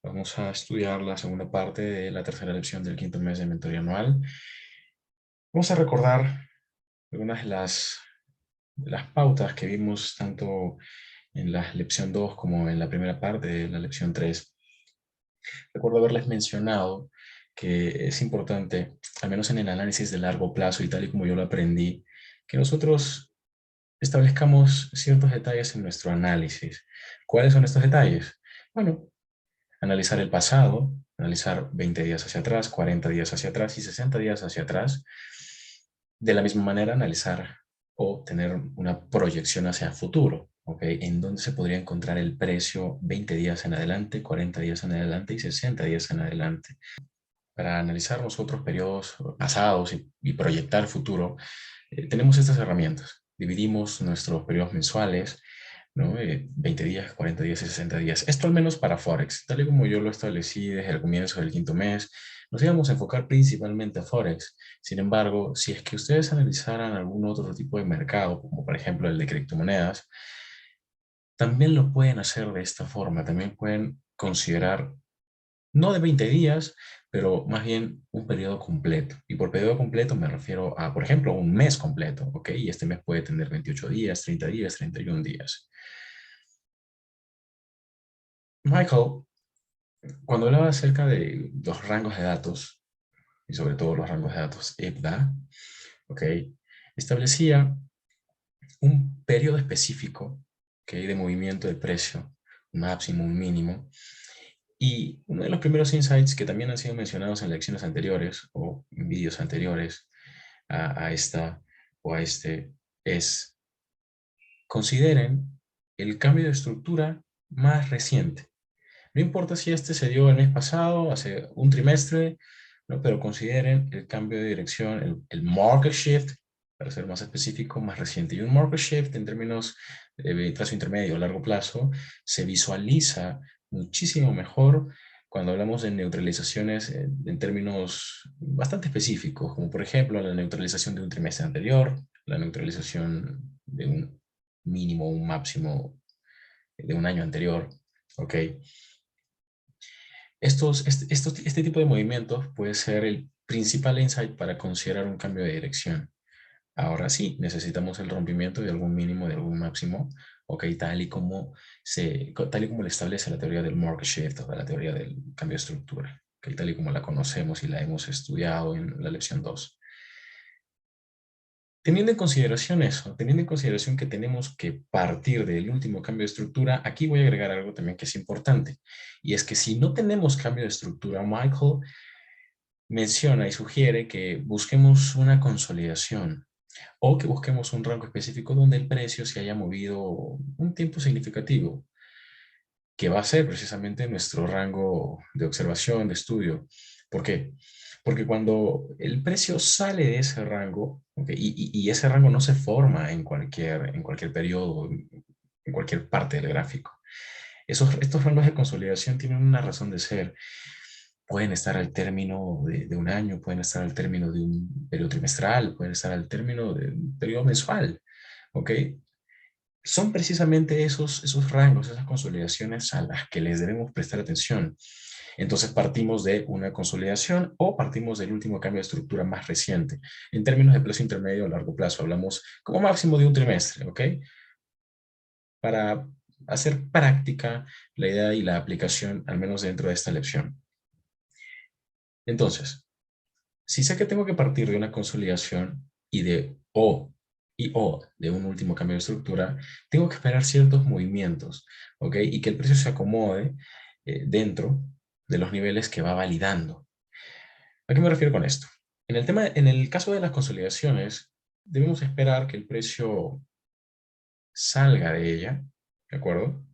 Vamos a estudiar la segunda parte de la tercera lección del quinto mes de mentoría anual. Vamos a recordar algunas de las pautas que vimos tanto en la lección 2 como en la primera parte de la lección 3. Recuerdo haberles mencionado que es importante, al menos en el análisis de largo plazo y tal y como yo lo aprendí, que nosotros establezcamos ciertos detalles en nuestro análisis. ¿Cuáles son estos detalles? Bueno, analizar el pasado, analizar 20 días hacia atrás, 40 días hacia atrás y 60 días hacia atrás. De la misma manera, analizar o tener una proyección hacia el futuro, ¿ok? En dónde se podría encontrar el precio 20 días en adelante, 40 días en adelante y 60 días en adelante. Para analizar nosotros periodos pasados y proyectar futuro, tenemos estas herramientas. Dividimos nuestros periodos mensuales, ¿no? 20 días, 40 días y 60 días. Esto al menos para Forex, tal y como yo lo establecí desde el comienzo del quinto mes, nos íbamos a enfocar principalmente a Forex. Sin embargo, si es que ustedes analizaran algún otro tipo de mercado, como por ejemplo el de criptomonedas, también lo pueden hacer de esta forma. También pueden considerar no de 20 días, pero más bien un periodo completo. Y por periodo completo me refiero a, por ejemplo, un mes completo, ¿ok? Y este mes puede tener 28 días, 30 días, 31 días. Michael, cuando hablaba acerca de los rangos de datos, y sobre todo los rangos de datos EBITDA, ¿ok? Establecía un periodo específico, ¿ok? De movimiento del precio, un máximo, un mínimo. Y uno de los primeros insights que también han sido mencionados en lecciones anteriores o en vídeos anteriores a esta o a este es: consideren el cambio de estructura más reciente. No importa si este se dio el mes pasado, hace un trimestre, ¿no? Pero consideren el cambio de dirección, el market shift, para ser más específico, más reciente. Y un market shift en términos de plazo intermedio o largo plazo se visualiza muchísimo mejor cuando hablamos de neutralizaciones en términos bastante específicos, como por ejemplo la neutralización de un trimestre anterior, la neutralización de un mínimo o un máximo de un año anterior, ¿ok? Este tipo de movimientos puede ser el principal insight para considerar un cambio de dirección. Ahora sí, necesitamos el rompimiento de algún mínimo, de algún máximo, ok, tal y como lo establece la teoría del market shift o la teoría del cambio de estructura, ok, tal y como la conocemos y la hemos estudiado en la lección 2. Teniendo en consideración eso, teniendo en consideración que tenemos que partir del último cambio de estructura, aquí voy a agregar algo también que es importante. Y es que si no tenemos cambio de estructura, Michael menciona y sugiere que busquemos una consolidación o que busquemos un rango específico donde el precio se haya movido un tiempo significativo, que va a ser precisamente nuestro rango de observación, de estudio. ¿Por qué? Porque cuando el precio sale de ese rango, ¿ok? Y ese rango no se forma en cualquier periodo, en cualquier parte del gráfico. Estos rangos de consolidación tienen una razón de ser. Pueden estar al término de un año, pueden estar al término de un periodo trimestral, pueden estar al término de un periodo mensual, ¿ok? Son precisamente esos rangos, esas consolidaciones a las que les debemos prestar atención. Entonces partimos de una consolidación o partimos del último cambio de estructura más reciente. En términos de plazo intermedio o largo plazo, hablamos como máximo de un trimestre, ¿ok? Para hacer práctica la idea y la aplicación, al menos dentro de esta lección. Entonces, si sé que tengo que partir de una consolidación y de un último cambio de estructura, tengo que esperar ciertos movimientos, ¿ok? Y que el precio se acomode dentro de los niveles que va validando. ¿A qué me refiero con esto? En el caso de las consolidaciones, debemos esperar que el precio salga de ella, ¿de acuerdo?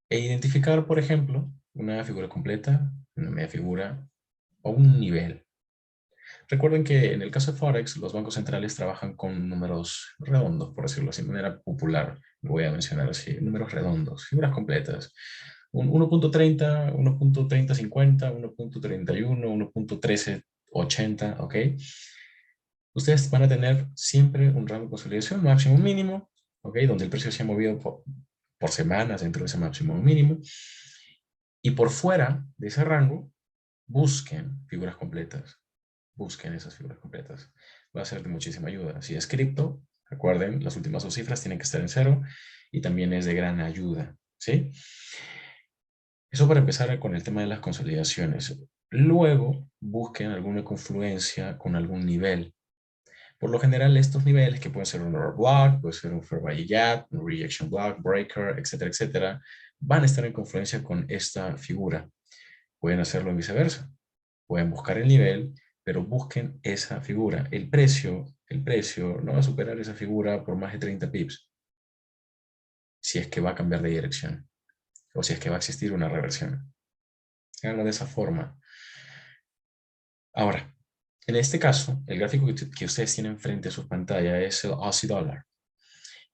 E identificar, por ejemplo, una figura completa, una media figura o un nivel. Recuerden que en el caso de Forex, los bancos centrales trabajan con números redondos, por decirlo así, de manera popular. Lo voy a mencionar así, números redondos, figuras completas. Un 1.30, 1.3050, 1.31, 1.1380, ¿ok? Ustedes van a tener siempre un rango de consolidación, máximo mínimo, ¿ok? Donde el precio se ha movido por semanas dentro de ese máximo mínimo. Y por fuera de ese rango, busquen figuras completas. Busquen esas figuras completas. Va a ser de muchísima ayuda. Si es cripto, recuerden, las últimas dos cifras tienen que estar en cero y también es de gran ayuda, ¿sí? Eso para empezar con el tema de las consolidaciones. Luego, busquen alguna confluencia con algún nivel. Por lo general, estos niveles, que pueden ser un error block, puede ser un fair value gap, un rejection block, breaker, etcétera, etcétera, van a estar en confluencia con esta figura. Pueden hacerlo en viceversa. Pueden buscar el nivel, pero busquen esa figura. El precio no va a superar esa figura por más de 30 pips, si es que va a cambiar de dirección o si es que va a existir una reversión. Háganlo de esa forma. Ahora, en este caso, el gráfico que ustedes tienen frente a su pantalla es el Aussie Dollar.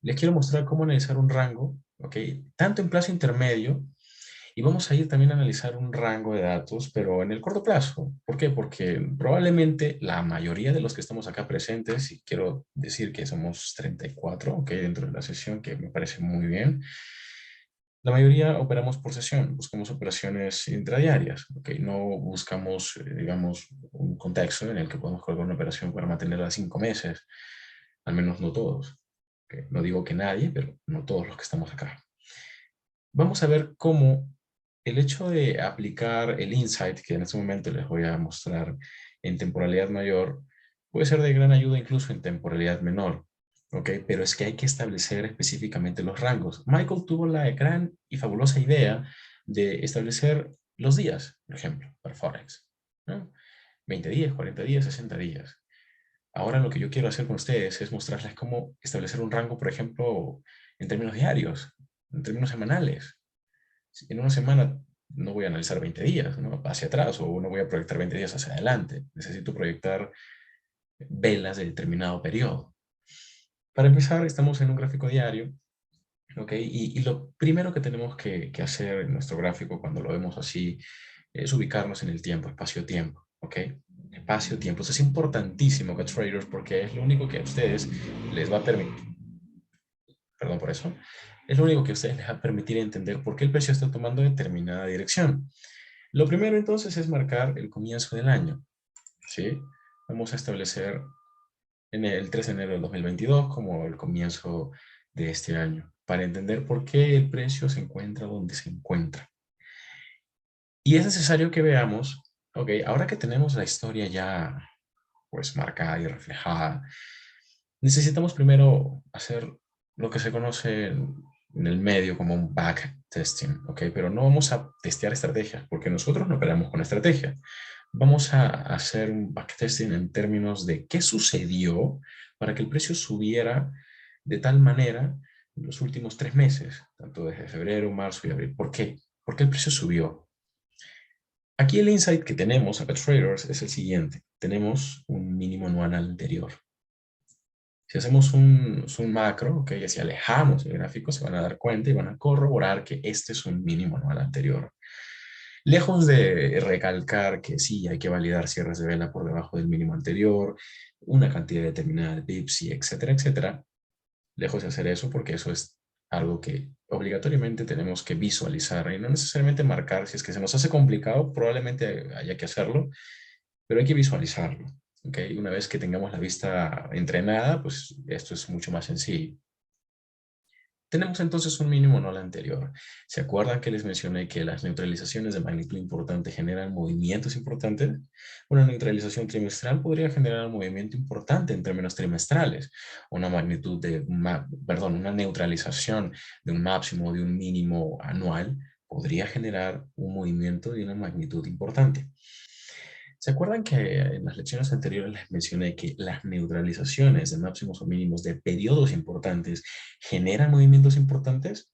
Les quiero mostrar cómo analizar un rango, ¿ok? Tanto en plazo intermedio, y vamos a ir también a analizar un rango de datos, pero en el corto plazo. ¿Por qué? Porque probablemente la mayoría de los que estamos acá presentes, y quiero decir que somos 34, ¿ok? Dentro de la sesión, que me parece muy bien. La mayoría operamos por sesión, buscamos operaciones intradiarias, ¿ok? No buscamos, digamos, un contexto en el que podamos colgar una operación para mantenerla 5 meses, al menos no todos. ¿Ok? No digo que nadie, pero no todos los que estamos acá. Vamos a ver cómo el hecho de aplicar el insight, que en este momento les voy a mostrar en temporalidad mayor, puede ser de gran ayuda incluso en temporalidad menor. ¿Ok? Pero es que hay que establecer específicamente los rangos. Michael tuvo la gran y fabulosa idea de establecer los días, por ejemplo, para Forex, ¿no? 20 días, 40 días, 60 días. Ahora lo que yo quiero hacer con ustedes es mostrarles cómo establecer un rango, por ejemplo, en términos diarios, en términos semanales. En una semana no voy a analizar 20 días, ¿no? Hacia atrás, o no voy a proyectar 20 días hacia adelante. Necesito proyectar velas de determinado periodo. Para empezar, estamos en un gráfico diario, ¿ok? Y lo primero que tenemos que hacer en nuestro gráfico cuando lo vemos así es ubicarnos en el tiempo, espacio-tiempo, ¿ok? Espacio-tiempo. Eso es importantísimo que traders porque es lo único que a ustedes les va a permitir, perdón por eso, es lo único que a ustedes les va a permitir entender por qué el precio está tomando determinada dirección. Lo primero entonces es marcar el comienzo del año, ¿sí? Vamos a establecer en el 3 de enero del 2022 como el comienzo de este año, para entender por qué el precio se encuentra donde se encuentra. Y es necesario que veamos, ok, ahora que tenemos la historia ya pues marcada y reflejada, necesitamos primero hacer lo que se conoce en el medio como un backtesting, ¿ok? Pero no vamos a testear estrategias, porque nosotros no operamos con estrategia. Vamos a hacer un backtesting en términos de qué sucedió para que el precio subiera de tal manera en los últimos 3 meses, tanto desde febrero, marzo y abril. ¿Por qué? ¿Por qué el precio subió? Aquí el insight que tenemos acá traders es el siguiente. Tenemos un mínimo anual anterior. Si hacemos un macro, ok, y si alejamos el gráfico, se van a dar cuenta y van a corroborar que este es un mínimo anual anterior. Lejos de recalcar que sí, hay que validar cierres de vela por debajo del mínimo anterior, una cantidad determinada de pips, y etcétera, etcétera, lejos de hacer eso, porque eso es algo que obligatoriamente tenemos que visualizar y no necesariamente marcar. Si es que se nos hace complicado, probablemente haya que hacerlo, pero hay que visualizarlo. ¿Okay? Una vez que tengamos la vista entrenada, pues esto es mucho más sencillo. Tenemos entonces un mínimo no al anterior. ¿Se acuerdan que les mencioné que las neutralizaciones de magnitud importante generan movimientos importantes? Una neutralización trimestral podría generar un movimiento importante en términos trimestrales. Una magnitud de, perdón, una neutralización de un máximo o de un mínimo anual podría generar un movimiento de una magnitud importante. ¿Se acuerdan que en las lecciones anteriores les mencioné que las neutralizaciones de máximos o mínimos de periodos importantes generan movimientos importantes?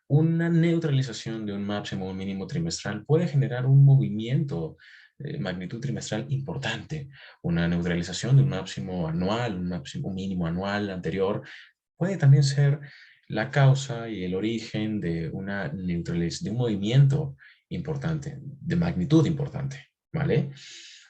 Una neutralización de un máximo o un mínimo trimestral puede generar un movimiento de magnitud trimestral importante. Una neutralización de un máximo anual, un mínimo anual anterior, puede también ser la causa y el origen de de un movimiento importante, de magnitud importante, ¿vale?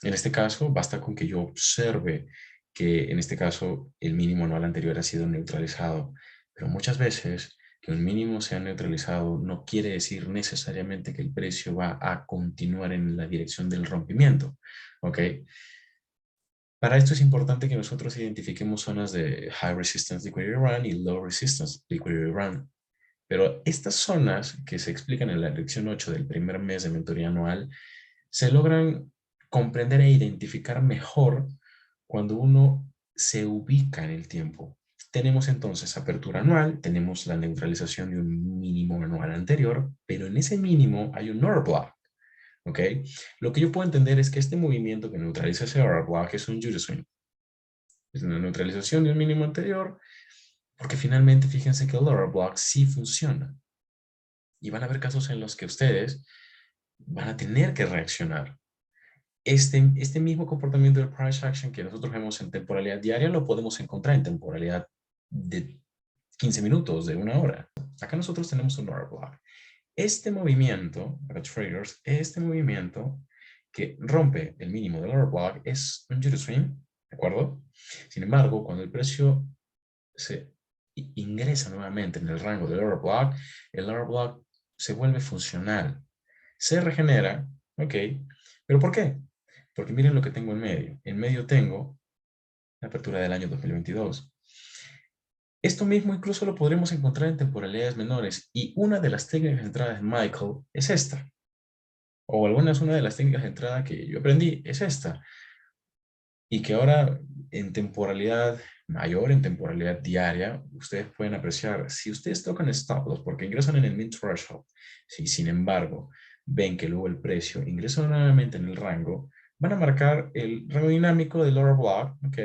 En este caso, basta con que yo observe que en este caso el mínimo anual anterior ha sido neutralizado, pero muchas veces Que un mínimo sea neutralizado no quiere decir necesariamente que el precio va a continuar en la dirección del rompimiento, ¿ok? Para esto es importante que nosotros identifiquemos zonas de High Resistance Liquidity Run y Low Resistance Liquidity Run. Pero estas zonas que se explican en la lección 8 del primer mes de mentoría anual se logran comprender e identificar mejor cuando uno se ubica en el tiempo. Tenemos entonces apertura anual, tenemos la neutralización de un mínimo anual anterior, pero en ese mínimo hay un order block, ¿ok? Lo que yo puedo entender es que este movimiento que neutraliza ese order block es un Judas swing. Es una neutralización de un mínimo anterior, porque finalmente fíjense que el order block sí funciona. Y van a haber casos en los que ustedes van a tener que reaccionar. Este mismo comportamiento del price action que nosotros vemos en temporalidad diaria lo podemos encontrar en temporalidad de 15 minutos, de una hora. Acá nosotros tenemos un order block. Este movimiento, para traders, este movimiento que rompe el mínimo del order block es un Judas swing, ¿de acuerdo? Sin embargo, cuando el precio se ingresa nuevamente en el rango del order block, el order block se vuelve funcional, se regenera, ¿ok? ¿Pero por qué? Porque miren lo que tengo en medio. En medio tengo la apertura del año 2022. Esto mismo incluso lo podremos encontrar en temporalidades menores y una de las técnicas de entrada de Michael es esta. O una de las técnicas de entrada que yo aprendí es esta. Y que ahora en temporalidad mayor, en temporalidad diaria, ustedes pueden apreciar, si ustedes tocan stop loss porque ingresan en el min threshold, si sin embargo ven que luego el precio ingresa nuevamente en el rango, van a marcar el rango dinámico del order block, ok,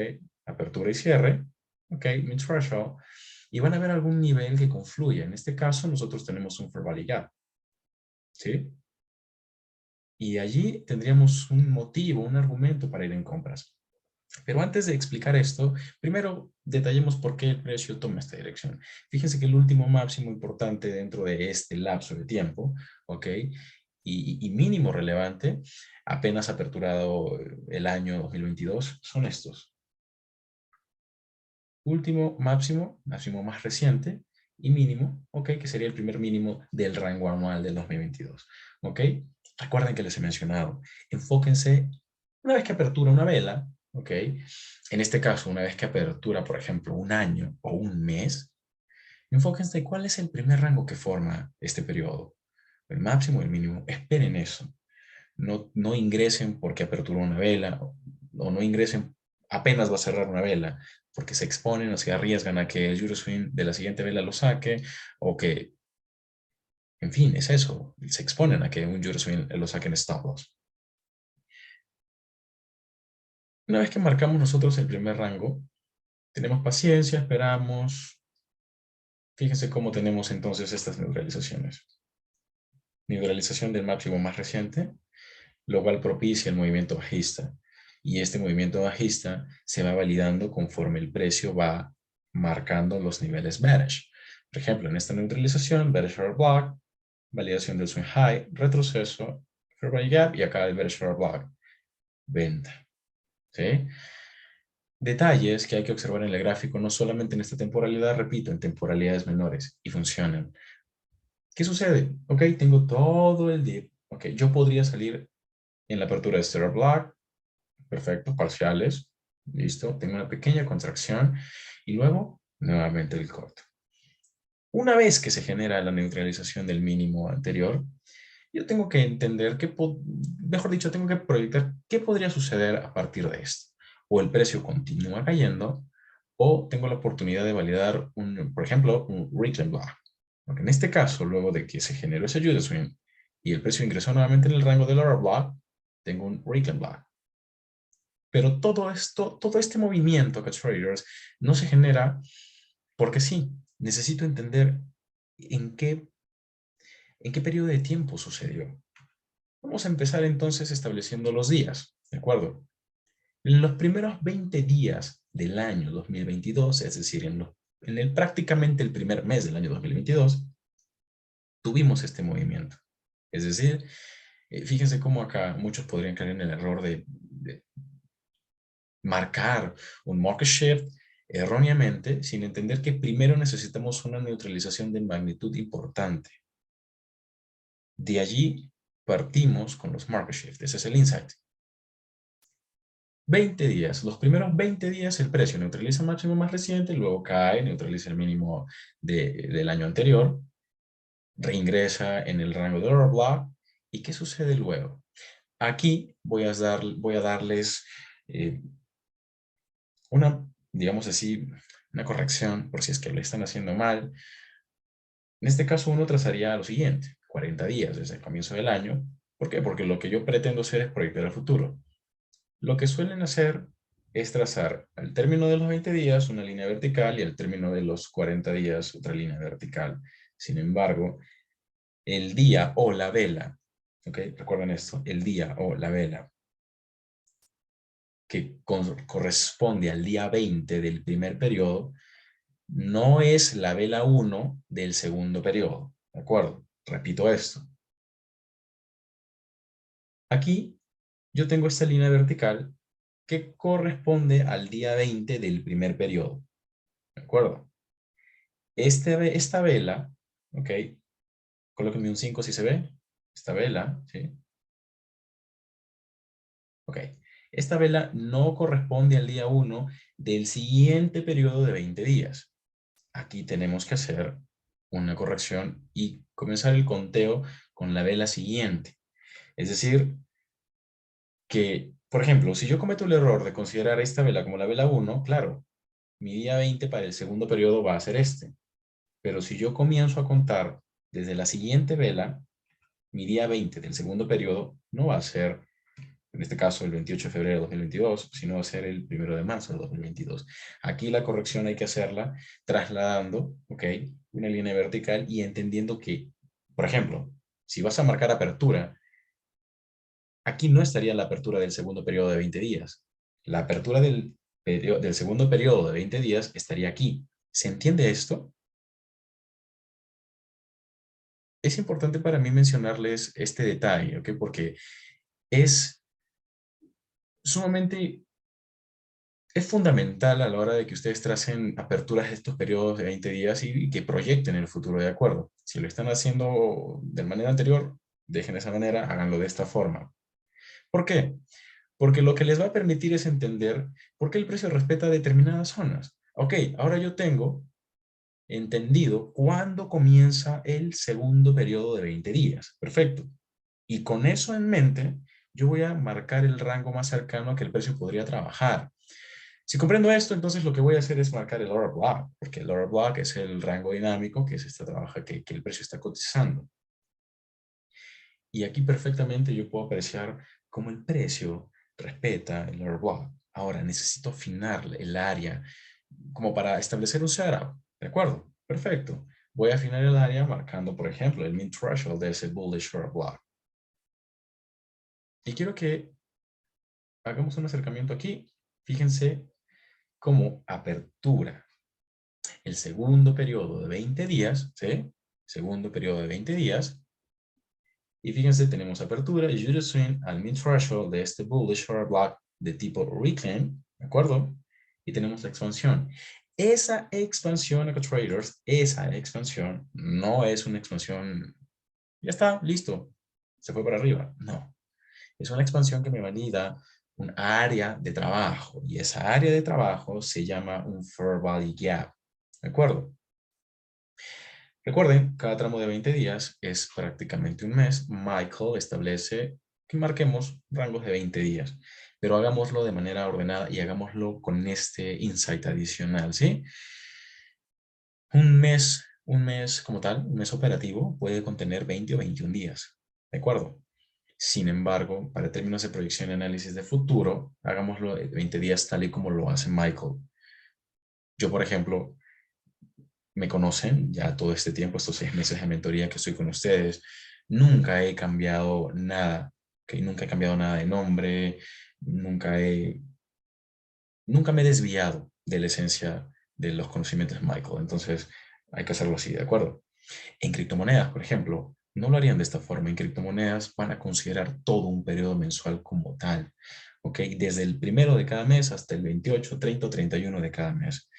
apertura y cierre, ok, min threshold, y van a ver algún nivel que confluya. En este caso nosotros tenemos un fair value gap, ¿sí? Y allí tendríamos un motivo, un argumento para ir en compras. Pero antes de explicar esto, primero detallemos por qué el precio toma esta dirección. Fíjense que el último máximo importante dentro de este lapso de tiempo, ¿ok? Y mínimo relevante, apenas aperturado el año 2022, son estos. Último máximo, máximo más reciente, y mínimo, ¿ok? Que sería el primer mínimo del rango anual del 2022, ¿ok? Recuerden que les he mencionado, enfóquense, una vez que apertura una vela, ¿ok? En este caso, una vez que apertura, por ejemplo, un año o un mes, enfóquense cuál es el primer rango que forma este periodo, el máximo o el mínimo. Esperen eso. No ingresen porque apertura una vela o no ingresen apenas va a cerrar una vela, porque se exponen o se arriesgan a que el Euroswing de la siguiente vela lo saque o que, en fin, es eso, se exponen a que un Euroswing lo saque en stop loss. Una vez que marcamos nosotros el primer rango, tenemos paciencia, esperamos. Fíjense cómo tenemos entonces estas neutralizaciones. Neutralización del máximo más reciente, lo cual propicia el movimiento bajista. Y este movimiento bajista se va validando conforme el precio va marcando los niveles bearish. Por ejemplo, en esta neutralización, bearish order block, validación del swing high, retroceso, fair value gap y acá el bearish order block, venta. ¿Sí? Detalles que hay que observar en el gráfico, no solamente en esta temporalidad, repito, en temporalidades menores y funcionan. ¿Qué sucede? Ok, tengo todo el dip. Ok, yo podría salir en la apertura de este order block. Perfecto, parciales. Listo. Tengo una pequeña contracción y luego nuevamente el corto. Una vez que se genera la neutralización del mínimo anterior, yo tengo que entender mejor dicho, tengo que proyectar qué podría suceder a partir de esto. O el precio continúa cayendo o tengo la oportunidad de validar, por ejemplo, un reclaim block. Porque en este caso, luego de que se generó ese Judas swing y el precio ingresó nuevamente en el rango del order block, tengo un reclaim block. Pero todo esto, todo este movimiento que traders no se genera porque sí, necesito entender en qué periodo de tiempo sucedió. Vamos a empezar entonces estableciendo los días, ¿de acuerdo? En los primeros 20 días del año 2022, es decir, prácticamente el primer mes del año 2022, tuvimos este movimiento. Es decir, fíjense cómo acá muchos podrían caer en el error de marcar un market shift erróneamente sin entender que primero necesitamos una neutralización de magnitud importante. De allí partimos con los market shift. Ese es el insight. 20 días. Los primeros 20 días el precio neutraliza el máximo más reciente, luego cae, neutraliza el mínimo del año anterior, reingresa en el rango de order block. ¿Y qué sucede luego? Aquí voy a darles una, digamos así, una corrección por si es que lo están haciendo mal. En este caso uno trazaría lo siguiente: 40 días desde el comienzo del año. ¿Por qué? Porque lo que yo pretendo hacer es proyectar el futuro. Lo que suelen hacer es trazar al término de los 20 días una línea vertical y al término de los 40 días otra línea vertical. Sin embargo, el día o la vela, ¿ok? Recuerden esto, el día o la vela que corresponde al día 20 del primer periodo, no es la vela 1 del segundo periodo, ¿de acuerdo? Repito esto. Aquí yo tengo esta línea vertical que corresponde al día 20 del primer periodo, ¿de acuerdo? Esta vela, ¿ok? Colóquenme un 5 si se ve. Esta vela, ¿sí? Ok. Esta vela no corresponde al día 1 del siguiente periodo de 20 días. Aquí tenemos que hacer una corrección y comenzar el conteo con la vela siguiente. Es decir, que, por ejemplo, si yo cometo el error de considerar esta vela como la vela 1, claro, mi día 20 para el segundo periodo va a ser este. Pero si yo comienzo a contar desde la siguiente vela, mi día 20 del segundo periodo no va a ser, en este caso, el 28 de febrero de 2022, sino va a ser el 1 de marzo de 2022. Aquí la corrección hay que hacerla trasladando, ¿ok? Una línea vertical y entendiendo que, por ejemplo, si vas a marcar apertura, aquí no estaría la apertura del segundo periodo de 20 días. La apertura del segundo periodo de 20 días estaría aquí. ¿Se entiende esto? Es importante para mí mencionarles este detalle, ¿ok? Porque es sumamente, es fundamental a la hora de que ustedes tracen aperturas de estos periodos de 20 días y que proyecten el futuro de acuerdo. Si lo están haciendo de manera anterior, dejen de esa manera, háganlo de esta forma. ¿Por qué? Porque lo que les va a permitir es entender por qué el precio respeta determinadas zonas. Ok, ahora yo tengo entendido cuándo comienza el segundo periodo de 20 días. Perfecto. Y con eso en mente, yo voy a marcar el rango más cercano que el precio podría trabajar. Si comprendo esto, entonces lo que voy a hacer es marcar el order block, porque el order block es el rango dinámico que es esta trabaja que el precio está cotizando. Y aquí perfectamente yo puedo apreciar cómo el precio respeta el order block. Ahora necesito afinar el área como para establecer un setup. ¿De acuerdo? Perfecto. Voy a afinar el área marcando, por ejemplo, el min threshold de ese bullish order block. Y quiero que hagamos un acercamiento aquí. Fíjense como apertura. El segundo periodo de 20 días, ¿sí? Segundo periodo de 20 días. Y fíjense, tenemos apertura y Judo Swing al mid threshold de este bullish order block de tipo reclaim, ¿de acuerdo? Y tenemos la expansión. Esa expansión, traders, esa expansión no es una expansión, ya está, listo, se fue para arriba. No, es una expansión que me valida un área de trabajo y esa área de trabajo se llama un fair value gap. ¿De acuerdo? Recuerden, cada tramo de 20 días es prácticamente un mes. Michael establece que marquemos rangos de 20 días, pero hagámoslo de manera ordenada y hagámoslo con este insight adicional, ¿sí? Un mes como tal, un mes operativo, puede contener 20 o 21 días, ¿de acuerdo? Sin embargo, para términos de proyección y análisis de futuro, hagámoslo de 20 días tal y como lo hace Michael. Yo, por ejemplo, me conocen ya todo este tiempo, estos 6 meses de mentoría que estoy con ustedes, nunca he cambiado nada, ¿ok? Nunca he cambiado nada de nombre, nunca he, nunca me he desviado de la esencia de los conocimientos de Michael. Entonces, hay que hacerlo así, ¿de acuerdo? En criptomonedas, por ejemplo, no lo harían de esta forma. En criptomonedas van a considerar todo un periodo mensual como tal, ¿ok? Desde el primero de cada mes hasta el 28, 30 o 31 de cada mes.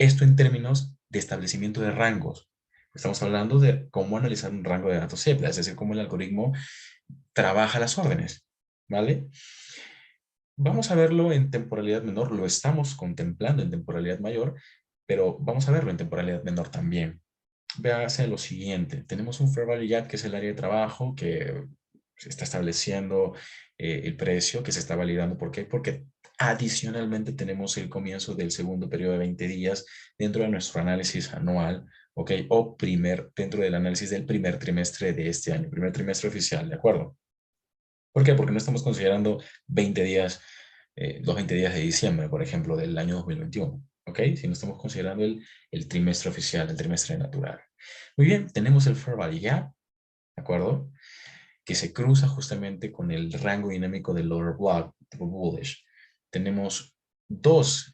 Esto en términos de establecimiento de rangos. Estamos hablando de cómo analizar un rango de datos CEPDA, es decir, cómo el algoritmo trabaja las órdenes, ¿vale? Vamos a verlo en temporalidad menor, lo estamos contemplando en temporalidad mayor, pero vamos a verlo en temporalidad menor también. Véase lo siguiente, tenemos un Fair Value Gap, que es el área de trabajo que se está estableciendo el precio, que se está validando. ¿Por qué? Porque adicionalmente tenemos el comienzo del segundo periodo de 20 días dentro de nuestro análisis anual, ¿ok? O dentro del análisis del primer trimestre de este año, primer trimestre oficial, ¿de acuerdo? ¿Por qué? Porque no estamos considerando 20 días, los 20 días de diciembre, por ejemplo, del año 2021, ¿ok? Sino estamos considerando el trimestre oficial, el trimestre natural. Muy bien, tenemos el Fair Value Gap, ¿de acuerdo? Que se cruza justamente con el rango dinámico del lower block, tipo bullish. Tenemos dos,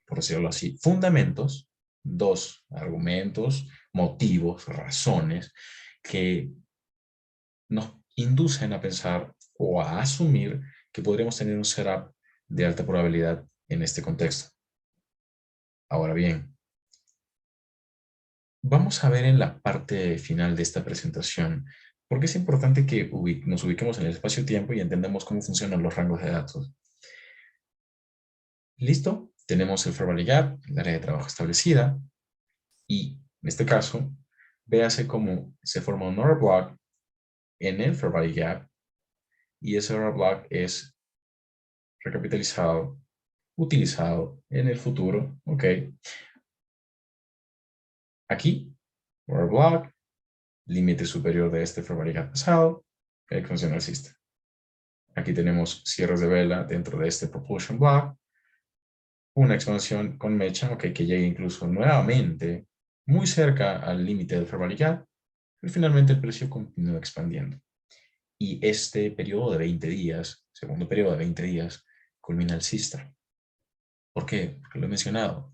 por decirlo así, fundamentos, dos argumentos, motivos, razones que nos inducen a pensar o a asumir que podríamos tener un setup de alta probabilidad en este contexto. Ahora bien, vamos a ver en la parte final de esta presentación por qué es importante que nos ubiquemos en el espacio-tiempo y entendamos cómo funcionan los rangos de datos. ¿Listo? Tenemos el Fair Value Gap, el área de trabajo establecida, y en este caso, véase cómo se forma un order block en el Fair Value Gap, y ese order block es recapitalizado, utilizado en el futuro, ¿ok? Aquí, order block, límite superior de este Fair Value Gap pasado, que funciona el sistema. Aquí tenemos cierres de vela dentro de este propulsion block, una expansión con mecha, ok, que llegue incluso nuevamente muy cerca al límite del Fair Value Gap, pero finalmente el precio continúa expandiendo. Y este periodo de 20 días, segundo periodo de 20 días, culmina alcista. ¿Por qué? Porque lo he mencionado.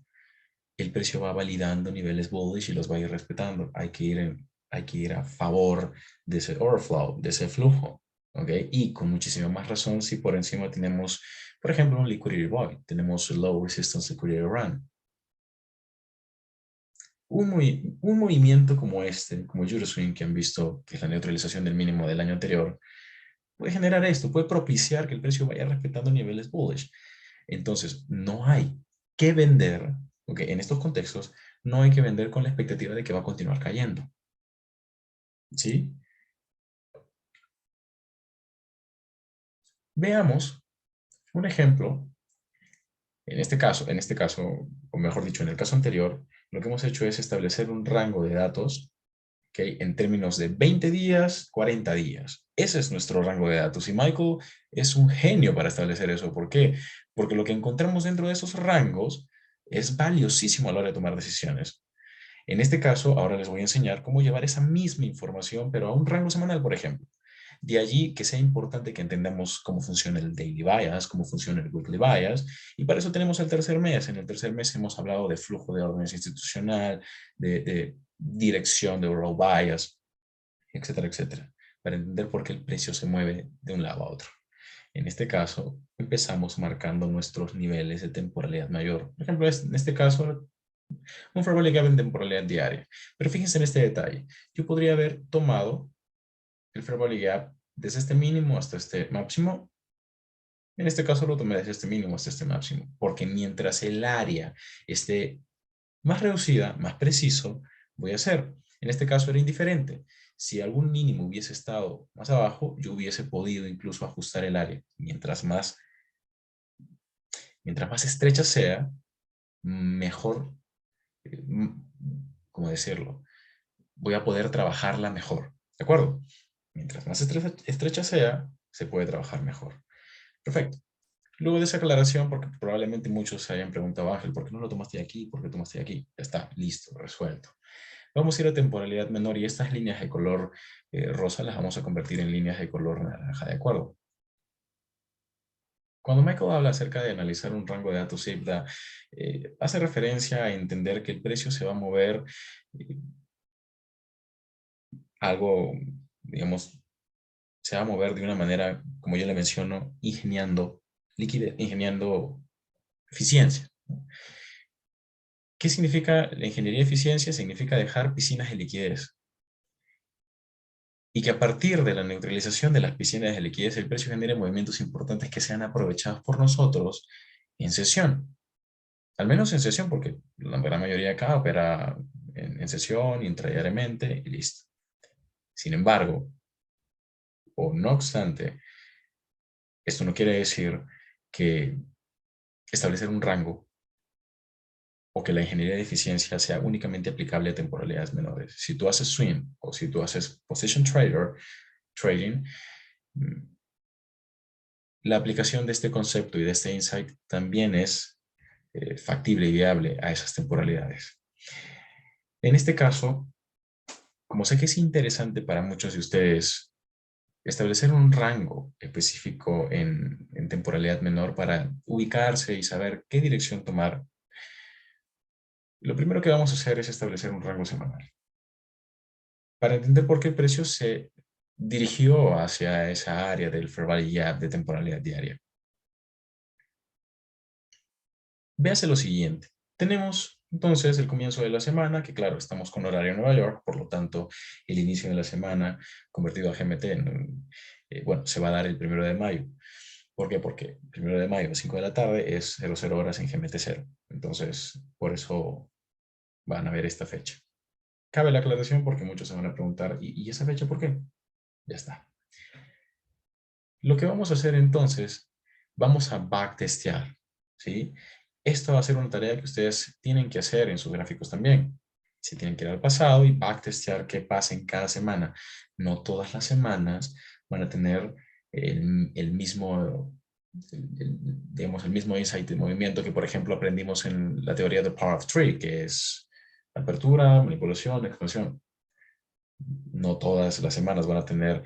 El precio va validando niveles bullish y los va a ir respetando. Hay que ir a favor de ese overflow, de ese flujo. ¿Ok? Y con muchísima más razón si por encima tenemos, por ejemplo, un liquidity void, tenemos low resistance liquidity run. Un movimiento como este, como Euro Swing, que han visto, que es la neutralización del mínimo del año anterior, puede generar esto, puede propiciar que el precio vaya respetando niveles bullish. Entonces, no hay que vender, ¿ok? En estos contextos, no hay que vender con la expectativa de que va a continuar cayendo, ¿sí? Veamos un ejemplo. En este caso, o mejor dicho, en el caso anterior, lo que hemos hecho es establecer un rango de datos, ¿ok? En términos de 20 días, 40 días. Ese es nuestro rango de datos. Y Michael es un genio para establecer eso. ¿Por qué? Porque lo que encontramos dentro de esos rangos es valiosísimo a la hora de tomar decisiones. En este caso, ahora les voy a enseñar cómo llevar esa misma información, pero a un rango semanal, por ejemplo. De allí que sea importante que entendamos cómo funciona el daily bias, cómo funciona el weekly bias, y para eso tenemos el tercer mes. En el tercer mes hemos hablado de flujo de órdenes institucional, de dirección de overall bias, etcétera, etcétera, para entender por qué el precio se mueve de un lado a otro. En este caso, empezamos marcando nuestros niveles de temporalidad mayor. Por ejemplo, en este caso, un Fair Value Gap en temporalidad diaria. Pero fíjense en este detalle. Yo podría haber tomado el Fair Value Gap desde este mínimo hasta este máximo. En este caso lo tomé desde este mínimo hasta este máximo, porque mientras el área esté más reducida, más preciso, voy a hacer. En este caso era indiferente. Si algún mínimo hubiese estado más abajo, yo hubiese podido incluso ajustar el área. Mientras más estrecha sea, mejor, ¿cómo decirlo? Voy a poder trabajarla mejor. ¿De acuerdo? Mientras más estrecha sea, se puede trabajar mejor. Perfecto. Luego de esa aclaración, porque probablemente muchos se hayan preguntado, Ángel, ¿por qué no lo tomaste de aquí? ¿Por qué tomaste de aquí? Ya está, listo, resuelto. Vamos a ir a temporalidad menor y estas líneas de color rosa las vamos a convertir en líneas de color naranja, ¿de acuerdo? Cuando Michael habla acerca de analizar un rango de datos IPDA, hace referencia a entender que el precio se va a mover eh, algo, digamos, se va a mover de una manera, como yo le menciono, ingeniando liquidez, ingeniando eficiencia. ¿Qué significa la ingeniería de eficiencia? Significa dejar piscinas de liquidez. Y que a partir de la neutralización de las piscinas de liquidez, el precio genere movimientos importantes que sean aprovechados por nosotros en sesión. Al menos en sesión, porque la gran mayoría acá opera en sesión, intradiariamente y listo. Sin embargo, o no obstante, esto no quiere decir que establecer un rango o que la ingeniería de eficiencia sea únicamente aplicable a temporalidades menores. Si tú haces swing o si tú haces position trading, la aplicación de este concepto y de este insight también es factible y viable a esas temporalidades. En este caso, como sé que es interesante para muchos de ustedes establecer un rango específico en temporalidad menor para ubicarse y saber qué dirección tomar, lo primero que vamos a hacer es establecer un rango semanal para entender por qué el precio se dirigió hacia esa área del Fair Value Gap de temporalidad diaria. Véase lo siguiente. Tenemos entonces el comienzo de la semana, que claro, estamos con horario en Nueva York, por lo tanto, el inicio de la semana convertido a GMT, bueno, se va a dar el 1 de mayo. ¿Por qué? Porque el 1 de mayo a las 5 de la tarde es 00 horas en GMT 0. Entonces, por eso van a ver esta fecha. Cabe la aclaración porque muchos se van a preguntar, ¿y esa fecha por qué? Ya está. Lo que vamos a hacer entonces, vamos a backtestear, ¿sí? Esto va a ser una tarea que ustedes tienen que hacer en sus gráficos también. Se tienen que ir al pasado y backtestear qué pasa en cada semana. No todas las semanas van a tener el mismo, digamos, el mismo insight de movimiento que, por ejemplo, aprendimos en la teoría de Power of Three, que es apertura, manipulación, expansión. No todas las semanas van a tener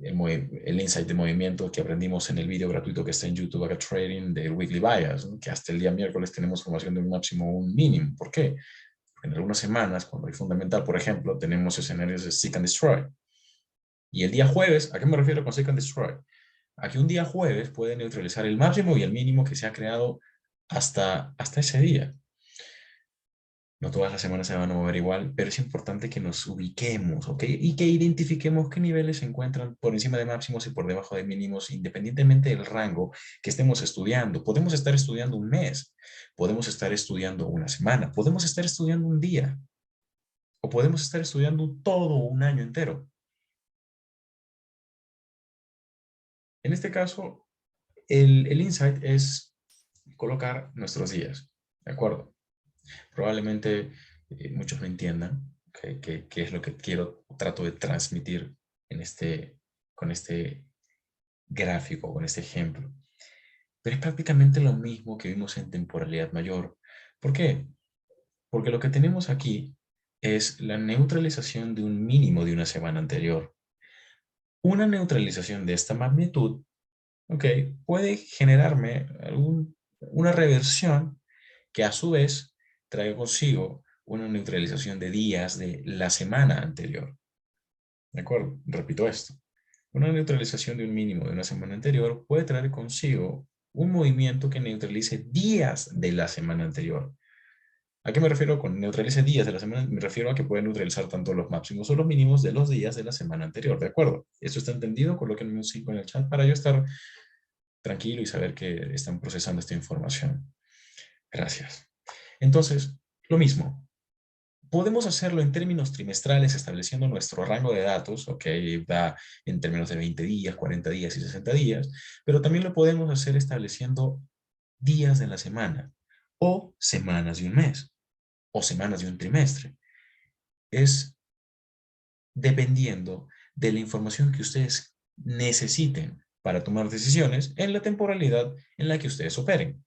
el insight de movimiento que aprendimos en el video gratuito que está en YouTube acá Trading de Weekly Bias, ¿no? Que hasta el día miércoles tenemos formación de un máximo o un mínimo. ¿Por qué? Porque en algunas semanas, cuando hay fundamental, por ejemplo, tenemos escenarios de Seek and Destroy. Y el día jueves, ¿a qué me refiero con Seek and Destroy? A que un día jueves puede neutralizar el máximo y el mínimo que se ha creado hasta ese día. No todas las semanas se van a mover igual, pero es importante que nos ubiquemos, ¿ok? Y que identifiquemos qué niveles se encuentran por encima de máximos y por debajo de mínimos, independientemente del rango que estemos estudiando. Podemos estar estudiando un mes, podemos estar estudiando una semana, podemos estar estudiando un día, o podemos estar estudiando todo un año entero. En este caso, el insight es colocar nuestros días, ¿de acuerdo? Probablemente muchos no entiendan qué es lo que quiero, trato de transmitir con este gráfico, con este ejemplo. Pero es prácticamente lo mismo que vimos en temporalidad mayor. ¿Por qué? Porque lo que tenemos aquí es la neutralización de un mínimo de una semana anterior. Una neutralización de esta magnitud, ¿ok? Puede generarme una reversión que a su vez trae consigo una neutralización de días de la semana anterior. ¿De acuerdo? Repito esto. Una neutralización de un mínimo de una semana anterior puede traer consigo un movimiento que neutralice días de la semana anterior. ¿A qué me refiero con neutralice días de la semana? Me refiero a que puede neutralizar tanto los máximos o los mínimos de los días de la semana anterior. ¿De acuerdo? ¿Esto está entendido? Colóquenme un 5 en el chat para yo estar tranquilo y saber que están procesando esta información. Gracias. Entonces, lo mismo. Podemos hacerlo en términos trimestrales, estableciendo nuestro rango de datos, ok, va en términos de 20 días, 40 días y 60 días, pero también lo podemos hacer estableciendo días de la semana, o semanas de un mes, o semanas de un trimestre. Es dependiendo de la información que ustedes necesiten para tomar decisiones en la temporalidad en la que ustedes operen.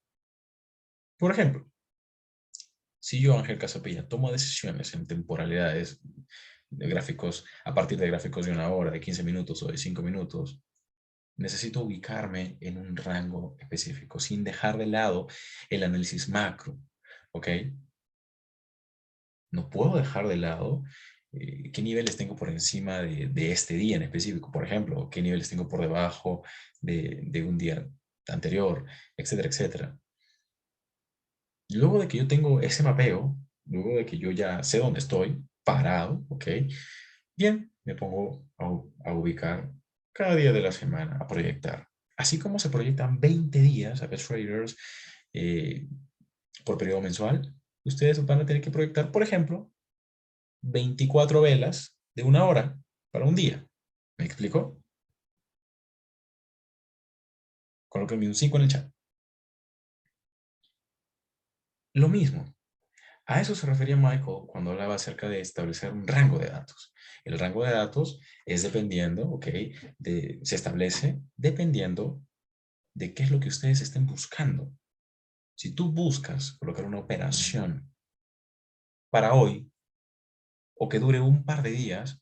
Por ejemplo, si yo, Ángel Casapilla, tomo decisiones en temporalidades de gráficos, a partir de gráficos de 1 hora, de 15 minutos o de 5 minutos, necesito ubicarme en un rango específico, sin dejar de lado el análisis macro, ¿ok? No puedo dejar de lado qué niveles tengo por encima de este día en específico, por ejemplo, qué niveles tengo por debajo de un día anterior, etcétera, etcétera. Luego de que yo tengo ese mapeo, luego de que yo ya sé dónde estoy, parado, ¿ok? Bien, me pongo a ubicar cada día de la semana, a proyectar. Así como se proyectan 20 días a Best Traders eh, por periodo mensual, ustedes van a tener que proyectar, por ejemplo, 24 velas de 1 hora para un día. ¿Me explico? Colóquenme un 5 en el chat. Lo mismo. A eso se refería Michael cuando hablaba acerca de establecer un rango de datos. El rango de datos es dependiendo, ¿ok? Se establece dependiendo de qué es lo que ustedes estén buscando. Si tú buscas colocar una operación para hoy o que dure un par de días,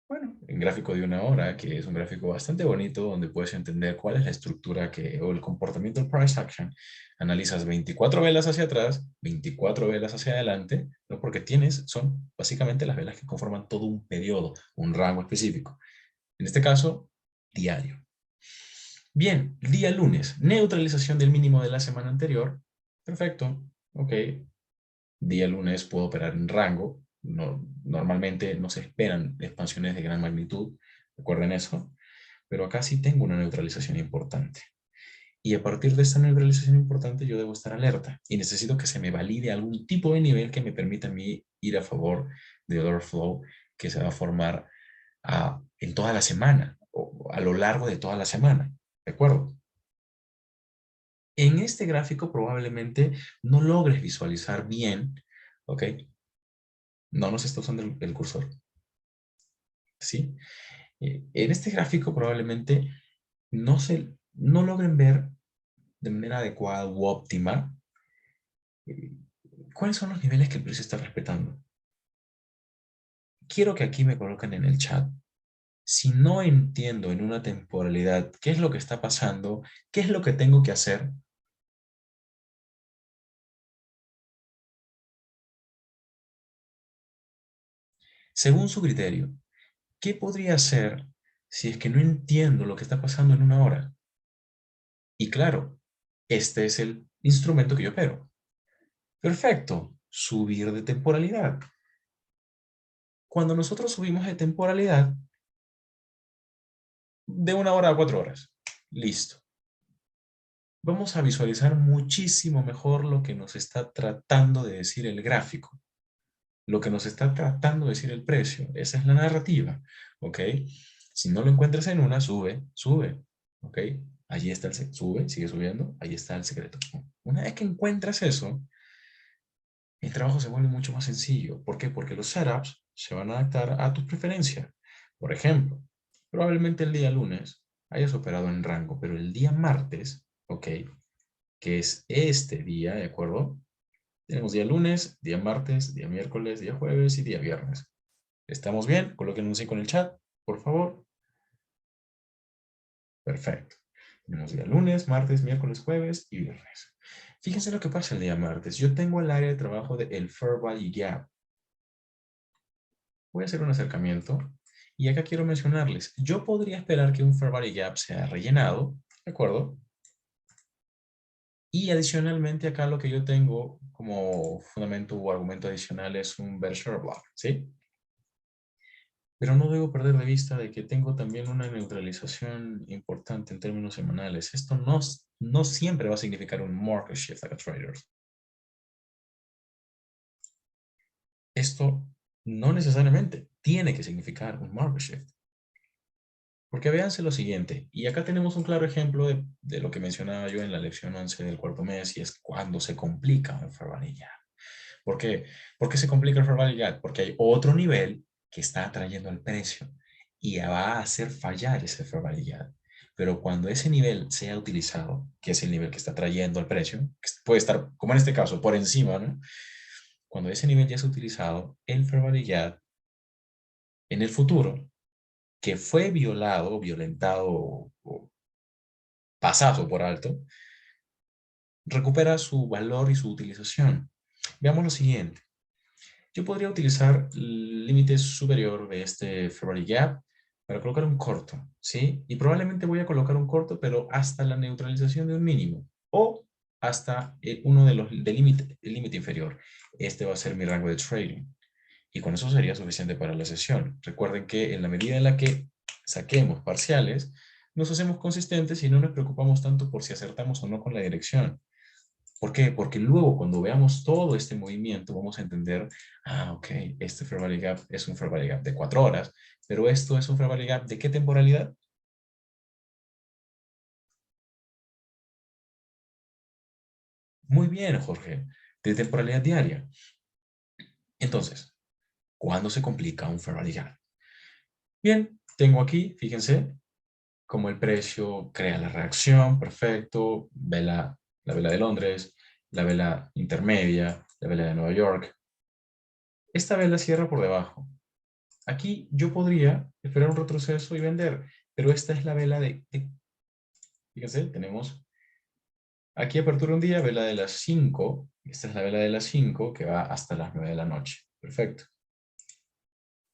bueno, en gráfico de 1 hora, que es un gráfico bastante bonito donde puedes entender cuál es la estructura o el comportamiento del price action, analizas 24 velas hacia atrás, 24 velas hacia adelante, ¿no? Porque son básicamente las velas que conforman todo un periodo, un rango específico. En este caso, diario. Bien, día lunes, neutralización del mínimo de la semana anterior. Perfecto, ok. Día lunes puedo operar en rango. No, normalmente no se esperan expansiones de gran magnitud, recuerden eso, pero acá sí tengo una neutralización importante. Y a partir de esta neutralización importante yo debo estar alerta y necesito que se me valide algún tipo de nivel que me permita a mí ir a favor de order flow que se va a formar en toda la semana o a lo largo de toda la semana. ¿De acuerdo? En este gráfico probablemente no logres visualizar bien, ¿ok? No nos está usando el cursor, ¿sí? En este gráfico probablemente no logren ver de manera adecuada u óptima eh, cuáles son los niveles que el precio está respetando. Quiero que aquí me coloquen en el chat. Si no entiendo en una temporalidad qué es lo que está pasando, qué es lo que tengo que hacer, según su criterio, ¿qué podría hacer si es que no entiendo lo que está pasando en 1 hora? Y claro, este es el instrumento que yo opero. Perfecto, subir de temporalidad. Cuando nosotros subimos de temporalidad, de 1 hora a 4 horas. Listo. Vamos a visualizar muchísimo mejor lo que nos está tratando de decir el gráfico, lo que nos está tratando de decir el precio. Esa es la narrativa, ¿ok? Si no lo encuentras en una, sube, sube, ¿ok? Allí está sube, sigue subiendo, ahí está el secreto. Una vez que encuentras eso, el trabajo se vuelve mucho más sencillo. ¿Por qué? Porque los setups se van a adaptar a tus preferencias. Por ejemplo, probablemente el día lunes hayas operado en rango, pero el día martes, ¿ok? Que es este día, ¿de acuerdo? Tenemos día lunes, día martes, día miércoles, día jueves y día viernes. ¿Estamos bien? Coloquen un 5 en el chat, por favor. Perfecto. Tenemos día lunes, martes, miércoles, jueves y viernes. Fíjense lo que pasa el día martes. Yo tengo el área de trabajo del Fair Value Gap. Voy a hacer un acercamiento y acá quiero mencionarles, yo podría esperar que un Fair Value Gap sea rellenado, ¿de acuerdo? Y adicionalmente acá lo que yo tengo como fundamento o argumento adicional es un Bear Share Block, ¿sí? Pero no debo perder de vista de que tengo también una neutralización importante en términos semanales. Esto no siempre va a significar un market shift a traders. Esto no necesariamente tiene que significar un market shift. Porque véanse lo siguiente, y acá tenemos un claro ejemplo de lo que mencionaba yo en la lección 11 del cuarto mes, y es cuando se complica el Fair Value Gap. ¿Por qué? ¿Por qué se complica el Fair Value Gap? Porque hay otro nivel que está atrayendo al precio y va a hacer fallar ese Fair Value Gap. Pero cuando ese nivel sea utilizado, que es el nivel que está trayendo al precio, que puede estar, como en este caso, por encima, ¿no? Cuando ese nivel ya es utilizado, el Fair Value Gap en el futuro que fue violado, violentado o pasado por alto, recupera su valor y su utilización. Veamos lo siguiente. Yo podría utilizar el límite superior de este Fair Gap para colocar un corto, ¿sí? Y probablemente voy a colocar un corto, pero hasta la neutralización de un mínimo. O hasta uno de los del límite inferior. Este va a ser mi rango de trading. Y con eso sería suficiente para la sesión. Recuerden que en la medida en la que saquemos parciales, nos hacemos consistentes y no nos preocupamos tanto por si acertamos o no con la dirección. ¿Por qué? Porque luego cuando veamos todo este movimiento vamos a entender, ok, este Fair Value Gap es un Fair Value Gap de 4 horas, pero esto es un Fair Value Gap ¿de qué temporalidad? Muy bien, Jorge, de temporalidad diaria. Entonces, ¿cuándo se complica un Fair Value Gap? Bien, tengo aquí, fíjense, cómo el precio crea la reacción, perfecto, la vela de Londres, la vela intermedia, la vela de Nueva York. Esta vela cierra por debajo. Aquí yo podría esperar un retroceso y vender, pero esta es la vela fíjense, tenemos aquí apertura un día, vela de las 5, esta es la vela de las 5 que va hasta las 9 de la noche. Perfecto.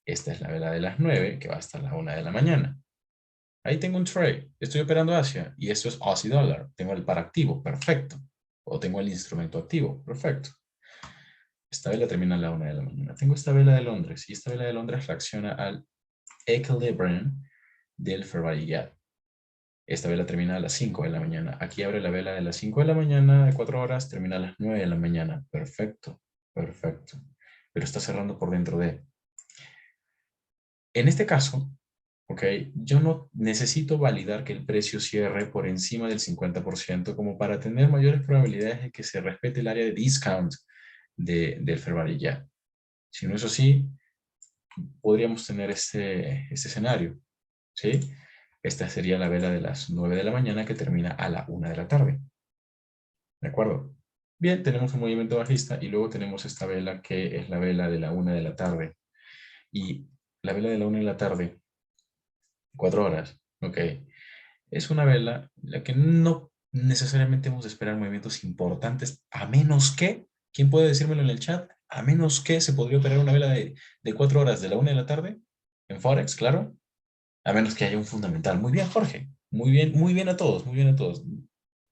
Esta es la vela de las 9 que va hasta la 1 de la mañana. Ahí tengo un trade, estoy operando Asia y esto es Aussie Dollar. Tengo el par activo, perfecto. O tengo el instrumento activo, perfecto. Esta vela termina a la 1 de la mañana. Tengo esta vela de Londres y esta vela de Londres reacciona al equilibrium del Fair Value Gap. Esta vela termina a las 5 de la mañana. Aquí abre la vela de las 5 de la mañana, de 4 horas, termina a las 9 de la mañana. Perfecto, perfecto. Pero está cerrando por dentro de. En este caso, ok, yo no necesito validar que el precio cierre por encima del 50% como para tener mayores probabilidades de que se respete el área de discount del Fair Value Gap. Si no es así, podríamos tener este escenario, ¿sí? Esta sería la vela de las 9 de la mañana que termina a la 1 de la tarde. ¿De acuerdo? Bien, tenemos un movimiento bajista y luego tenemos esta vela que es la vela de la 1 de la tarde. Y la vela de la 1 de la tarde, 4 horas, ok. Es una vela en la que no necesariamente hemos de esperar movimientos importantes, a menos que, ¿quién puede decírmelo en el chat? A menos que se podría operar una vela de 4 horas de la 1 de la tarde en Forex, claro. A menos que haya un fundamental. Muy bien, Jorge. Muy bien a todos, muy bien a todos.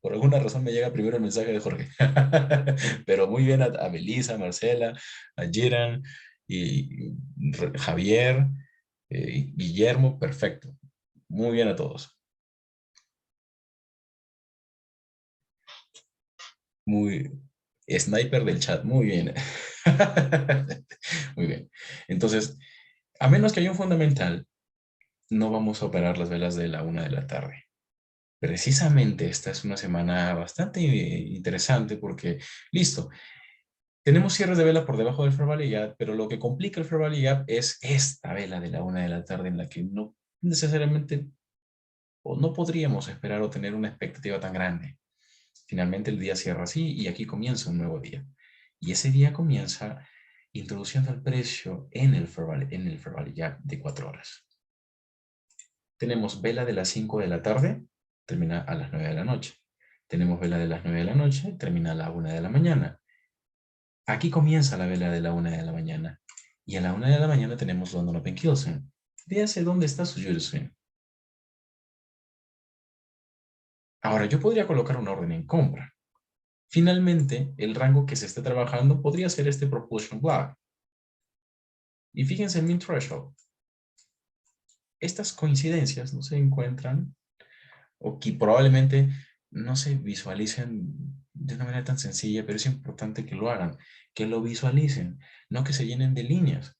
Por alguna razón me llega primero el mensaje de Jorge. Pero muy bien a Melissa, a Marcela, a Jiran y Javier, Guillermo, perfecto. Muy bien a todos. Muy sniper del chat, muy bien. Muy bien. Entonces, a menos que haya un fundamental, no vamos a operar las velas de la 1 de la tarde. Precisamente esta es una semana bastante interesante porque, listo, tenemos cierres de vela por debajo del Fair Value Gap, pero lo que complica el Fair Value Gap es esta vela de la 1 de la tarde en la que no necesariamente o no podríamos esperar o tener una expectativa tan grande. Finalmente el día cierra así y aquí comienza un nuevo día. Y ese día comienza introduciendo el precio en el Fair Value Gap de 4 horas. Tenemos vela de las 5 de la tarde, termina a las 9 de la noche. Tenemos vela de las 9 de la noche, termina a la 1 de la mañana. Aquí comienza la vela de la 1 de la mañana. Y a la 1 de la mañana tenemos London Open Kill Swing. Véase dónde está su Euro Swing. Ahora, yo podría colocar una orden en compra. Finalmente, el rango que se esté trabajando podría ser este Propulsion Block. Y fíjense en Min Threshold. Estas coincidencias no se encuentran o que probablemente no se visualicen de una manera tan sencilla, pero es importante que lo hagan, que lo visualicen, no que se llenen de líneas,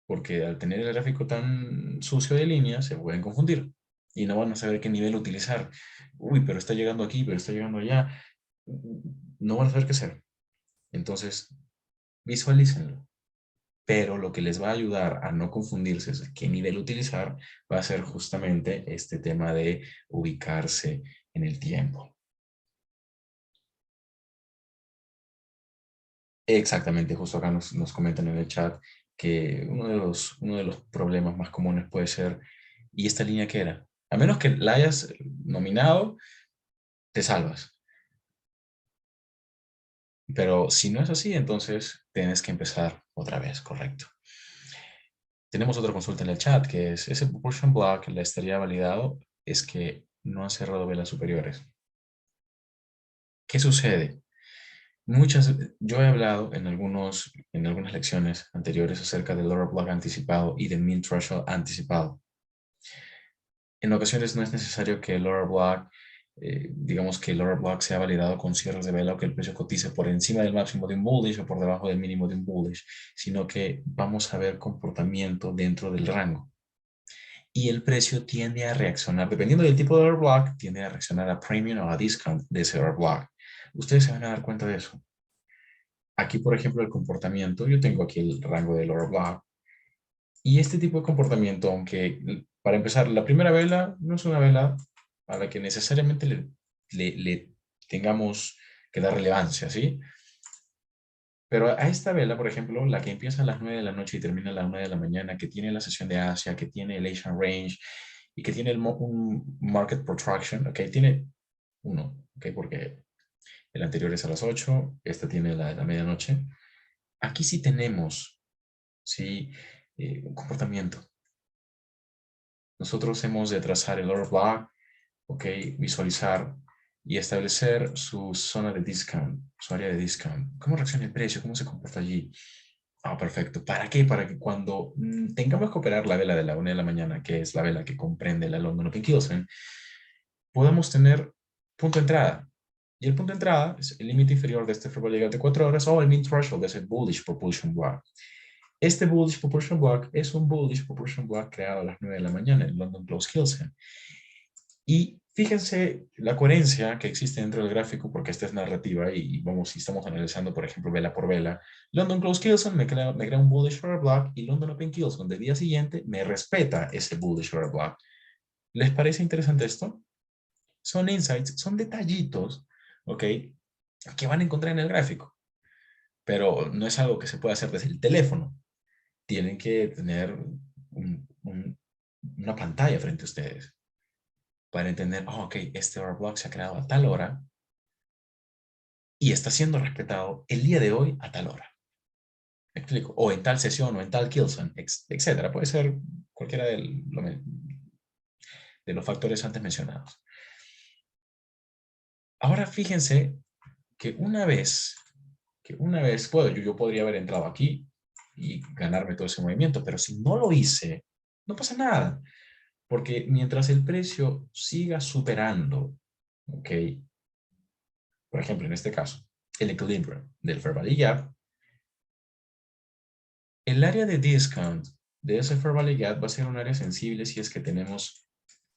porque al tener el gráfico tan sucio de líneas se pueden confundir y no van a saber qué nivel utilizar. Uy, pero está llegando aquí, pero está llegando allá. No van a saber qué hacer. Entonces, visualícenlo. Pero lo que les va a ayudar a no confundirse es qué nivel utilizar, va a ser justamente este tema de ubicarse en el tiempo. Exactamente, justo acá nos comentan en el chat que uno de los problemas más comunes puede ser, ¿y esta línea qué era? A menos que la hayas nominado, te salvas. Pero si no es así, entonces tienes que empezar otra vez, correcto. Tenemos otra consulta en el chat, que es, ese proportion block la estaría validado, es que no ha cerrado velas superiores. ¿Qué sucede? Yo he hablado en algunas lecciones anteriores acerca del order block anticipado y del mean threshold anticipado. En ocasiones no es necesario que el order block, digamos que el order block sea validado con cierres de vela o que el precio cotice por encima del máximo de un bullish o por debajo del mínimo de un bullish, sino que vamos a ver comportamiento dentro del rango. Y el precio tiende a reaccionar, dependiendo del tipo de order block, tiende a reaccionar a premium o a discount de ese order block. Ustedes se van a dar cuenta de eso. Aquí, por ejemplo, el comportamiento, yo tengo aquí el rango del order block, y este tipo de comportamiento, aunque para empezar, la primera vela no es una vela a la que necesariamente le tengamos que dar relevancia, ¿sí? Pero a esta vela, por ejemplo, la que empieza a las 9 de la noche y termina a las 1 de la mañana, que tiene la sesión de Asia, que tiene el Asian Range y que tiene un Market Protraction, ¿ok? Tiene uno, ¿ok? Porque el anterior es a las 8, esta tiene la de la medianoche. Aquí sí tenemos, ¿sí? Un comportamiento. Nosotros hemos de trazar el order block, ¿ok? Visualizar y establecer su zona de discount, su área de discount. ¿Cómo reacciona el precio? ¿Cómo se comporta allí? Ah, perfecto. ¿Para qué? Para que cuando tengamos que operar la vela de la 1 de la mañana, que es la vela que comprende la London Open Kilson, podamos tener punto de entrada. Y el punto de entrada es el límite inferior de este Fibonacci de 4 horas o el mean threshold de ese bullish propulsion block. Este bullish propulsion block es un bullish propulsion block creado a las 9 de la mañana en London Close Kilson. Y fíjense la coherencia que existe dentro del gráfico, porque esta es narrativa y vamos, si estamos analizando, por ejemplo, vela por vela, London Close Kilson me crea un bullish order block y London Open Kilson del día siguiente me respeta ese bullish order block. ¿Les parece interesante esto? Son insights, son detallitos, ¿ok? Que van a encontrar en el gráfico, pero no es algo que se pueda hacer desde el teléfono. Tienen que tener una pantalla frente a ustedes para entender, oh, ok, este order block se ha creado a tal hora y está siendo respetado el día de hoy a tal hora. ¿Me explico? O en tal sesión o en tal Kilson, etcétera. Puede ser cualquiera de los factores antes mencionados. Ahora fíjense que una vez yo podría haber entrado aquí y ganarme todo ese movimiento, pero si no lo hice, no pasa nada, porque mientras el precio siga superando, ¿ok? Por ejemplo, en este caso, el equilibrio del Fair Value Gap, el área de discount de ese Fair Value Gap va a ser un área sensible si es que tenemos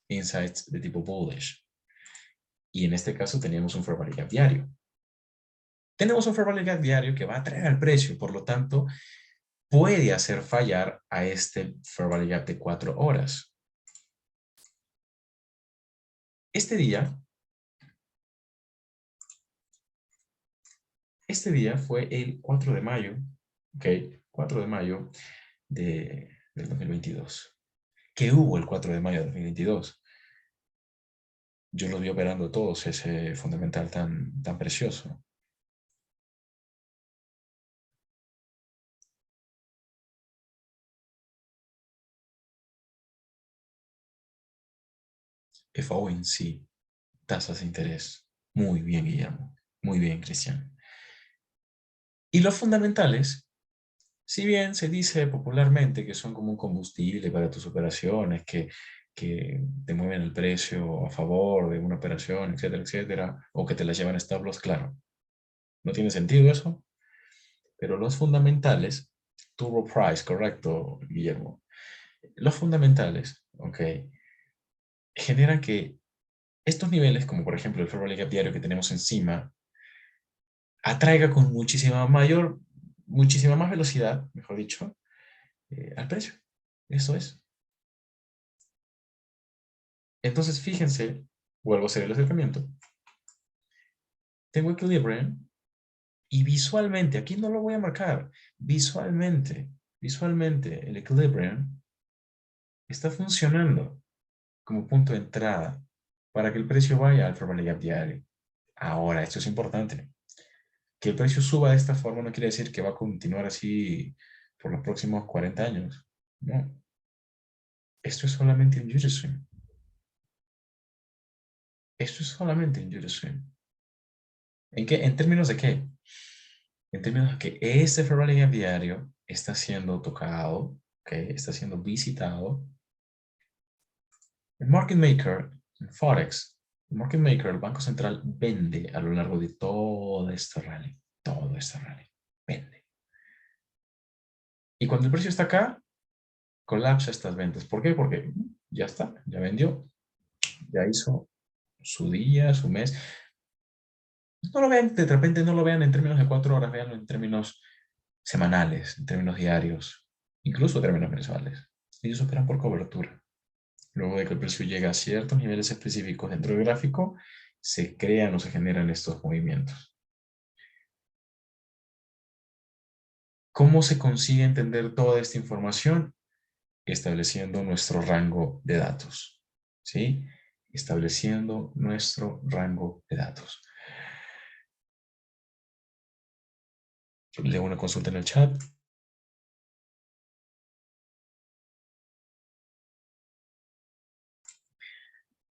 insights de tipo bullish. Y en este caso teníamos un Fair Value Gap diario. Tenemos un Fair Value Gap diario que va a traer al precio, por lo tanto, puede hacer fallar a este Fair Value Gap de 4 horas. Este día, fue el 4 de mayo, ¿ok? 4 de mayo del 2022. ¿Qué hubo el 4 de mayo de 2022? Yo los vi operando todos, ese fundamental tan precioso. FOMC, tasas de interés. Muy bien, Guillermo. Muy bien, Cristian. Y los fundamentales, si bien se dice popularmente que son como un combustible para tus operaciones, que te mueven el precio a favor de una operación, etcétera, etcétera, o que te la llevan a stop loss, claro, no tiene sentido eso, pero los fundamentales, turbo price, correcto, Guillermo, los fundamentales, ok, generan que estos niveles, como por ejemplo el Fair Value Gap diario que tenemos encima, atraiga con muchísima más velocidad, mejor dicho, al precio. Eso es. Entonces, fíjense, vuelvo a hacer el acercamiento. Tengo Equilibrium y visualmente, aquí no lo voy a marcar, visualmente el Equilibrium está funcionando como punto de entrada para que el precio vaya al Fair Value Gap diario. Ahora, esto es importante. Que el precio suba de esta forma no quiere decir que va a continuar así por los próximos 40 años. No, esto es solamente un Swing. Esto es solamente un Swing. ¿En qué? ¿En términos de qué? En términos de que este fair value gap diario está siendo tocado, ¿ok? Está siendo visitado. El market maker, en Forex, el market maker, el Banco Central, vende a lo largo de todo este rally, vende. Y cuando el precio está acá, colapsa estas ventas. ¿Por qué? Porque ya está, ya vendió, ya hizo su día, su mes. No lo vean, de repente no lo vean en términos de 4 horas, veanlo en términos semanales, en términos diarios, incluso en términos mensuales. Ellos operan por cobertura. Luego de que el precio llega a ciertos niveles específicos dentro del gráfico, se crean o se generan estos movimientos. ¿Cómo se consigue entender toda esta información? Estableciendo nuestro rango de datos. ¿Sí? Estableciendo nuestro rango de datos. Leo una consulta en el chat.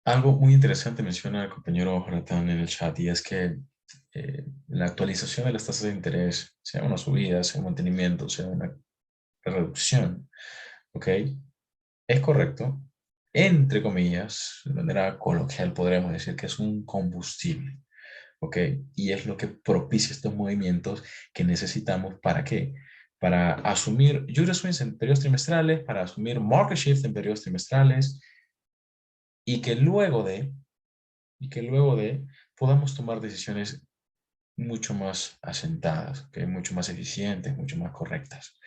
Algo muy interesante menciona el compañero Jonathan en el chat y es que la actualización de las tasas de interés, sea una subida, sea un mantenimiento, sea una reducción, ¿ok? Es correcto. Entre comillas, de manera coloquial podríamos decir que es un combustible, ¿ok? Y es lo que propicia estos movimientos que necesitamos. ¿Para qué? Para asumir Euro swings en periodos trimestrales, para asumir market shift en periodos trimestrales y que luego de, podamos tomar decisiones mucho más asentadas, ¿ok? Mucho más eficientes, mucho más correctas.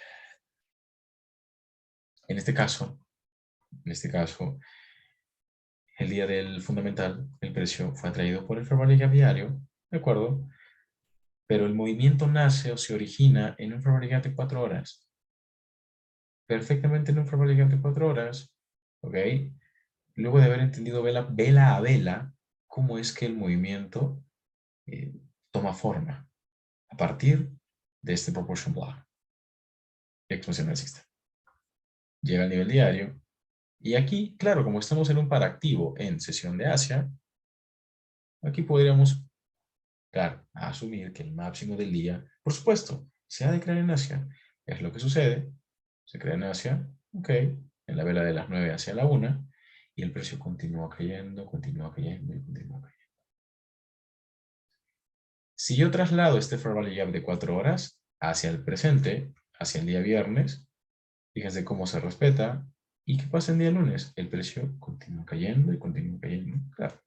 En este caso, en este caso, el día del fundamental, el precio fue atraído por el fair value gap diario, ¿de acuerdo? Pero el movimiento nace o se origina en un fair value gap de 4 horas. Perfectamente en un fair value gap de 4 horas, ¿ok? Luego de haber entendido vela a vela cómo es que el movimiento eh, toma forma a partir de este proportion block, expansión alcista. Llega al nivel diario y aquí, claro, como estamos en un par activo en sesión de Asia, aquí podríamos, claro, asumir que el máximo del día, por supuesto, se ha de crear en Asia. Es lo que sucede. Se crea en Asia, ok, en la vela de las 9 hacia la 1, y el precio continúa cayendo y continúa cayendo. Si yo traslado este fair value gap de 4 horas hacia el presente, hacia el día viernes, fíjense cómo se respeta. ¿Y qué pasa el día lunes? El precio continúa cayendo y continúa cayendo. Claro.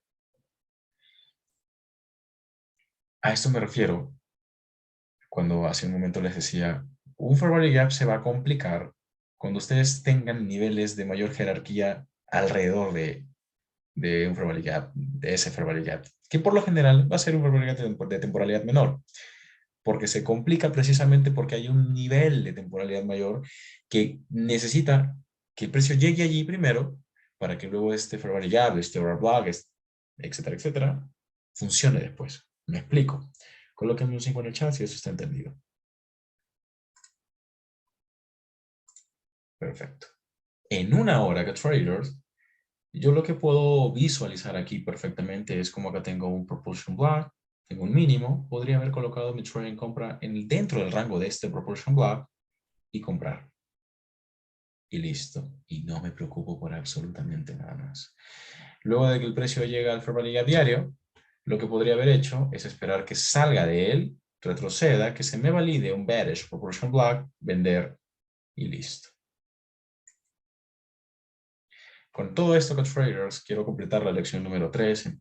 A esto me refiero cuando hace un momento les decía, un fair value gap se va a complicar cuando ustedes tengan niveles de mayor jerarquía alrededor de un fair value gap, de ese fair value gap, que por lo general va a ser un fair value gap de temporalidad menor, porque se complica precisamente porque hay un nivel de temporalidad mayor que necesita que el precio llegue allí primero para que luego este fair value gap, este order block, etcétera, etcétera, funcione después. Me explico. Colóquenme un 5 en el chat si eso está entendido. Perfecto. En una hora que traders, yo lo que puedo visualizar aquí perfectamente es como acá tengo un propulsion block, tengo un mínimo, podría haber colocado mi trade en compra dentro del rango de este propulsion block y comprar. Y listo. Y no me preocupo por absolutamente nada más. Luego de que el precio llega al fair value gap diario, lo que podría haber hecho es esperar que salga de él, retroceda, que se me valide un bearish propulsion block, vender y listo. Con todo esto, traders, quiero completar la lección número 3,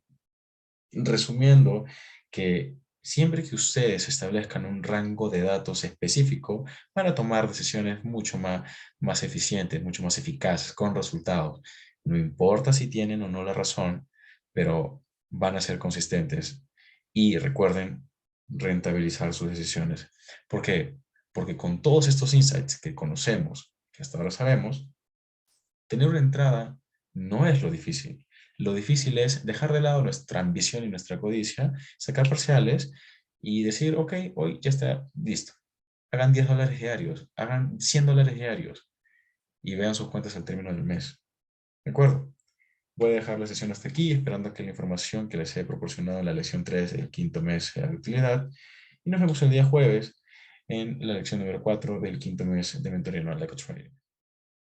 resumiendo que siempre que ustedes establezcan un rango de datos específico para tomar decisiones mucho más eficientes, mucho más eficaces, con resultados, no importa si tienen o no la razón, pero van a ser consistentes y recuerden rentabilizar sus decisiones. ¿Por qué? Porque con todos estos insights que conocemos, que hasta ahora sabemos, tener una entrada no es lo difícil. Lo difícil es dejar de lado nuestra ambición y nuestra codicia, sacar parciales y decir, ok, hoy ya está listo. Hagan $10 diarios, hagan $100 diarios y vean sus cuentas al término del mes. ¿De acuerdo? Voy a dejar la sesión hasta aquí, esperando que la información que les he proporcionado en la lección 3 del quinto mes sea de utilidad. Y nos vemos el día jueves en la lección número 4 del quinto mes de mentoría anual de Coach Friday.